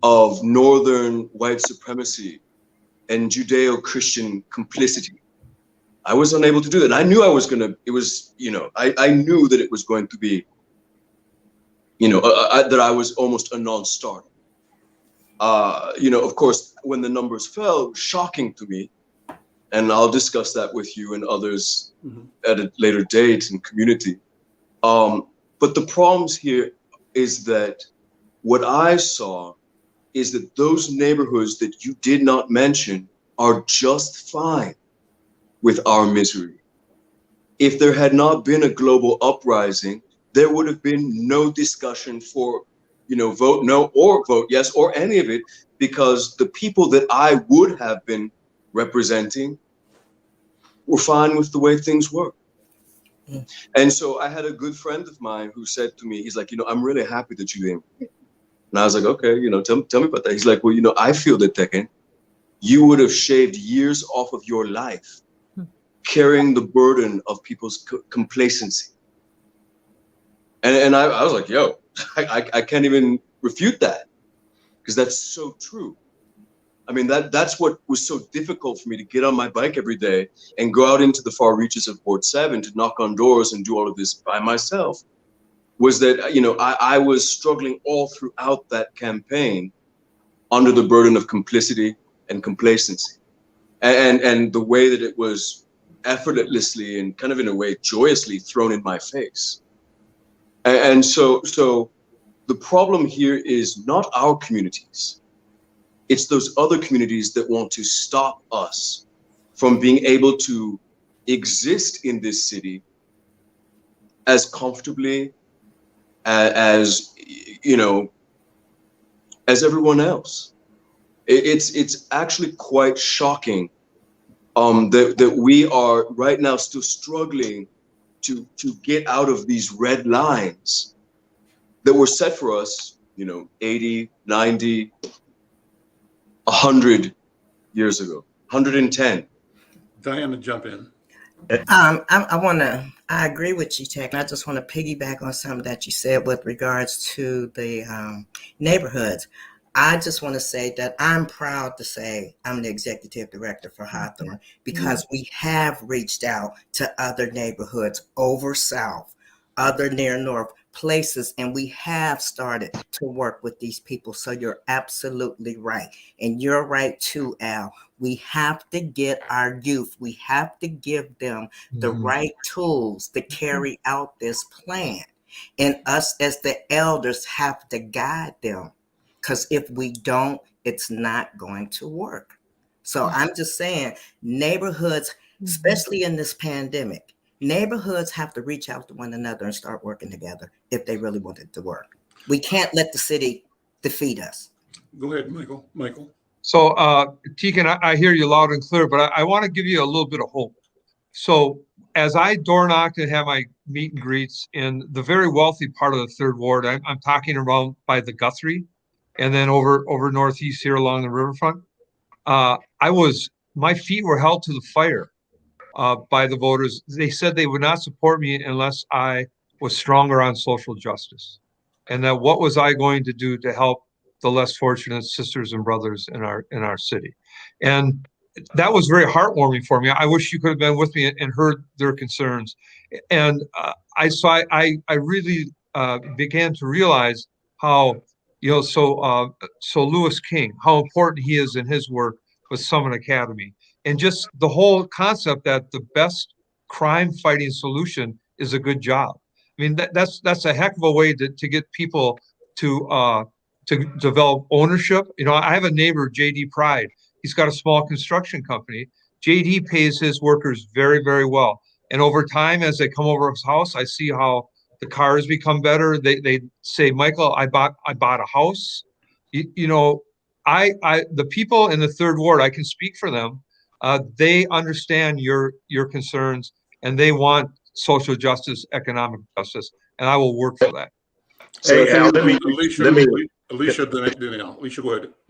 E: of Northern white supremacy and Judeo-Christian complicity. I was unable to do that. I knew I was going to, I knew that it was going to be, that I was almost a non-starter. Of course, when the numbers fell, it was shocking to me. And I'll discuss that with you and others at a later date and community. But the problems here is that what I saw is that those neighborhoods that you did not mention are just fine with our misery. If there had not been a global uprising, there would have been no discussion for, vote no or vote yes or any of it, because the people that I would have been representing were fine with the way things were. And so I had a good friend of mine who said to me, he's like, I'm really happy that you didn't. And I was like, okay, tell me about that. He's like, well, I feel that, Tekken, you would have shaved years off of your life carrying the burden of people's complacency. And I was like, yo, I can't even refute that, because that's so true. I mean, that's what was so difficult for me to get on my bike every day and go out into the far reaches of Ward 7 to knock on doors and do all of this by myself, was that, I was struggling all throughout that campaign under the burden of complicity and complacency. And the way that it was effortlessly and kind of in a way joyously thrown in my face. And so the problem here is not our communities. It's those other communities that want to stop us from being able to exist in this city as comfortably as everyone else. It's actually quite shocking that we are right now still struggling to get out of these red lines that were set for us, 80, 90, 100 years ago, 110.
A: Diana, jump in.
F: I agree with you, Tech. And I just want to piggyback on something that you said with regards to the neighborhoods. I just want to say that I'm proud to say I'm the executive director for Hawthorne, because we have reached out to other neighborhoods over South, other near North places, and we have started to work with these people. So you're absolutely right. And you're right too, Al. We have to get our youth, we have to give them the right tools to carry out this plan. And us as the elders have to guide them. Because if we don't, it's not going to work. So I'm just saying, neighborhoods, especially in this pandemic, neighborhoods have to reach out to one another and start working together if they really want it to work. We can't let the city defeat us.
A: Go ahead, Michael. Michael.
C: So, Tegan, I hear you loud and clear, but I want to give you a little bit of hope. So as I door knocked and have my meet and greets in the very wealthy part of the Third Ward, I'm talking around by the Guthrie, and then over northeast here along the riverfront. My feet were held to the fire by the voters. They said they would not support me unless I was stronger on social justice, and that what was I going to do to help the less fortunate sisters and brothers in our city. And that was very heartwarming for me. I wish you could have been with me and heard their concerns. And I really began to realize how, so Lewis King, how important he is in his work with Summit Academy. And just the whole concept that the best crime fighting solution is a good job. I mean, that's a heck of a way to get people to develop ownership. I have a neighbor, JD Pride. He's got a small construction company. JD pays his workers very, very well. And over time, as they come over his house, I see how the cars become better. They say, Michael, I bought a house. The people in the Third Ward, I can speak for them. They understand your concerns, and they want social justice, economic justice, and I will work for that.
D: Hey, Al,
A: Alicia, Alicia, go ahead,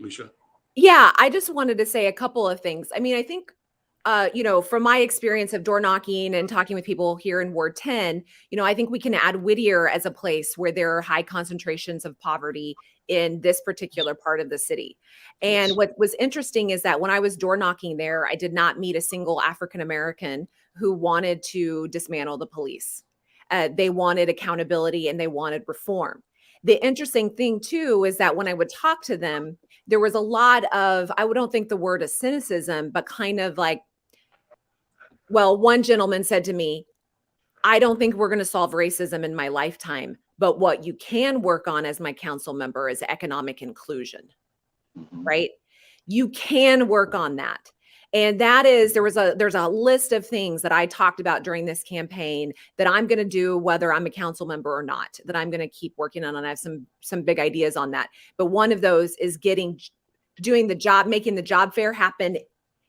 A: Alicia.
B: Yeah, I just wanted to say a couple of things. I mean, I think, from my experience of door knocking and talking with people here in Ward 10, I think we can add Whittier as a place where there are high concentrations of poverty in this particular part of the city. And what was interesting is that when I was door knocking there, I did not meet a single African-American who wanted to dismantle the police. They wanted accountability and they wanted reform. The interesting thing too is that when I would talk to them, there was a lot of, I don't think the word is cynicism, but kind of like, well, one gentleman said to me, I don't think we're going to solve racism in my lifetime, but what you can work on as my council member is economic inclusion, right? You can work on that. And that is, there's a list of things that I talked about during this campaign that I'm going to do, whether I'm a council member or not, that I'm going to keep working on. And I have some big ideas on that. But one of those is doing the job, making the job fair happen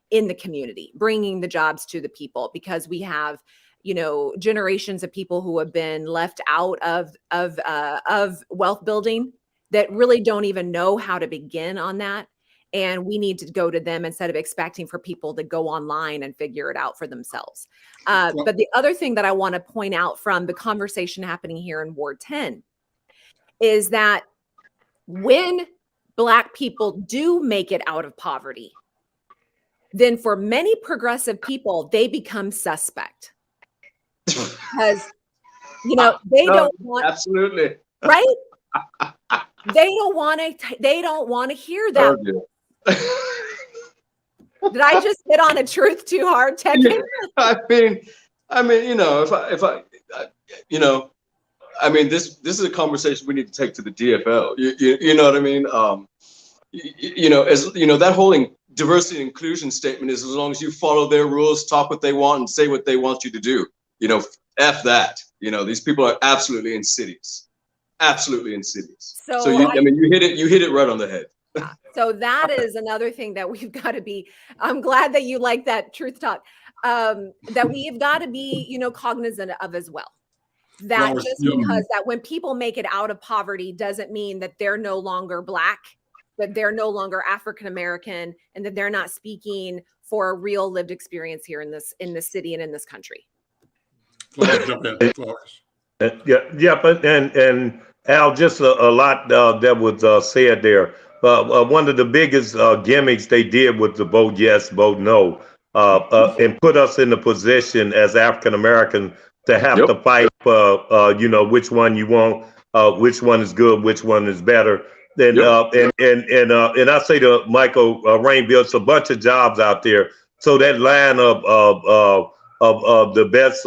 B: in the community, bringing the jobs to the people, because we have, generations of people who have been left out of wealth building that really don't even know how to begin on that. And we need to go to them instead of expecting for people to go online and figure it out for themselves. But the other thing that I want to point out from the conversation happening here in Ward 10 is that when Black people do make it out of poverty, then for many progressive people, they become suspect. Because, they don't want.
E: Absolutely.
B: Right? They don't want to hear that. Did I just hit on a truth too hard, Tekken?
E: I mean, this is a conversation we need to take to the DFL. You know what I mean? That whole diversity and inclusion statement is as long as you follow their rules, talk what they want, and say what they want you to do. F that. These people are absolutely insidious. Absolutely insidious. So you hit it right on the head.
B: Yeah. So that is another thing that we've got to be, I'm glad that you like that truth talk, that we've got to be, cognizant of as well. That
A: Well,
B: just because that when people make it out of poverty doesn't mean that they're no longer Black, that they're no longer African American, and that they're not speaking for a real lived experience here in this city and in this country.
A: jump in, Flores.
D: But and Al, just a lot that was said there. One of the biggest gimmicks they did was the vote yes, vote no, and put us in the position as African Americans to have to fight for, which one you want, which one is good, which one is better. And and I say to Michael Rainville, it's a bunch of jobs out there. So that line of the best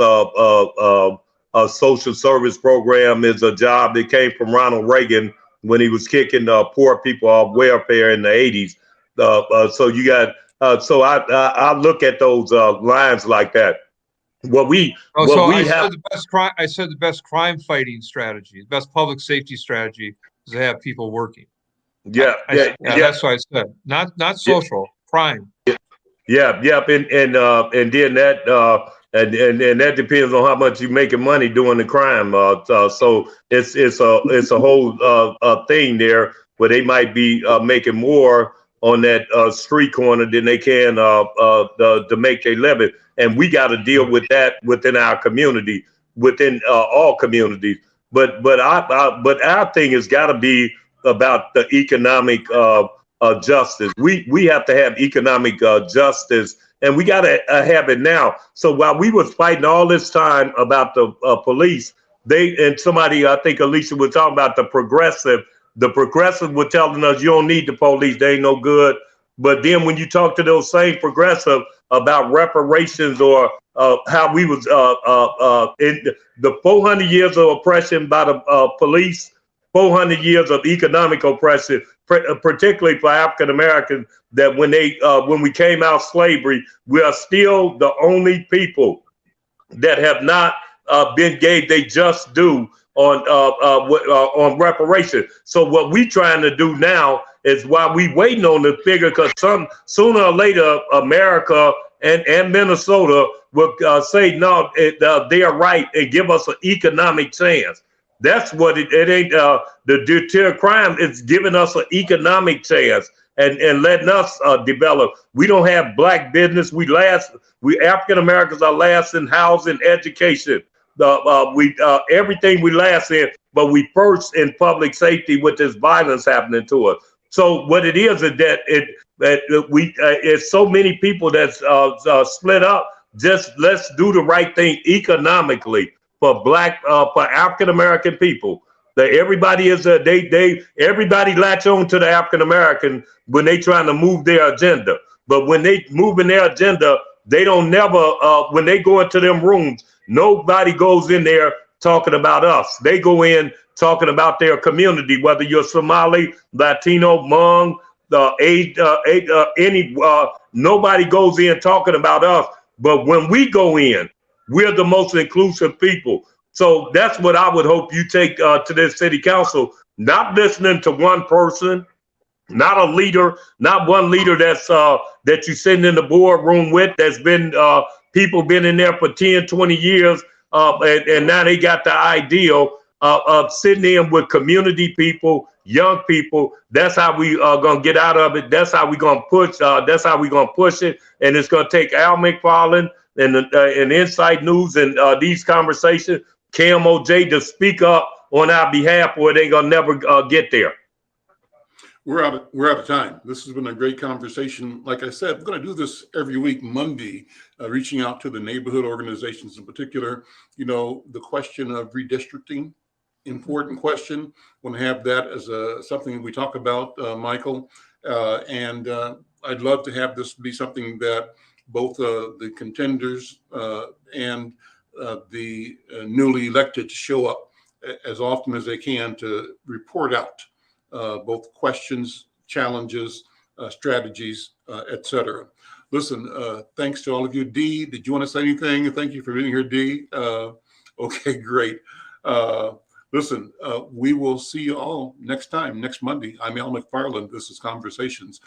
D: social service program is a job that came from Ronald Reagan when he was kicking poor people off welfare in the 80s. So you got, so I look at those lines like that.
C: I said the best crime fighting strategy, the best public safety strategy is to have people working. That's what I said. Not social crime.
D: And then that and that depends on how much you're making money doing the crime. So it's a whole thing there where they might be making more on that street corner than they can to make their living, and we got to deal with that within our community, within all communities. But our thing has got to be about the economic justice. We have to have economic justice, and we got to have it now. So while we was fighting all this time about the police, somebody, I think Alicia was talking about the progressive were telling us you don't need the police, they ain't no good. But then when you talk to those same progressive about reparations or how we was in the 400 years of oppression by the police, 400 years of economic oppression, particularly for African Americans, that when we came out of slavery, we are still the only people that have not been gave they just due on reparation. So what we trying to do now is while we waiting on the figure, because sooner or later America and Minnesota will say no, they are right and give us an economic chance. That's what it ain't. The deter crime is giving us an economic chance and letting us develop. We don't have Black business. We African Americans are last in housing, education. Everything we last in, but we first in public safety with this violence happening to us. So what it is that it's so many people that's split up. Just let's do the right thing economically for for African American people. That everybody is everybody latch on to the African American when they trying to move their agenda. But when they move in their agenda, they don't never when they go into them rooms, nobody goes in there talking about us. They go in talking about their community, whether you're Somali, Latino, Hmong, nobody goes in talking about us. But when we go in, we're the most inclusive people. So that's what I would hope you take to this city council, not listening to one person, not a leader, not one leader that you're sitting in the boardroom with, that's been people been in there for 10, 20 years, and now they got the ideal of sitting in with community people, young people. That's how we are going to get out of it. That's how we're going to push. That's how we're going to push it. And it's going to take Al McFarlane and Insight News and these conversations, KMOJ, to speak up on our behalf, or they going to never get there.
A: We're out of time. This has been a great conversation. Like I said, we're going to do this every week, Monday, reaching out to the neighborhood organizations in particular. The question of redistricting, important question. Want to have that as something we talk about, Michael. And I'd love to have this be something that both the contenders and the newly elected show up as often as they can to report out both questions, challenges, strategies, etc. Listen, thanks to all of you. Dee, did you want to say anything? Thank you for being here, Dee. Okay, great. Listen, we will see you all next time, next Monday. I'm Al McFarlane. This is Conversations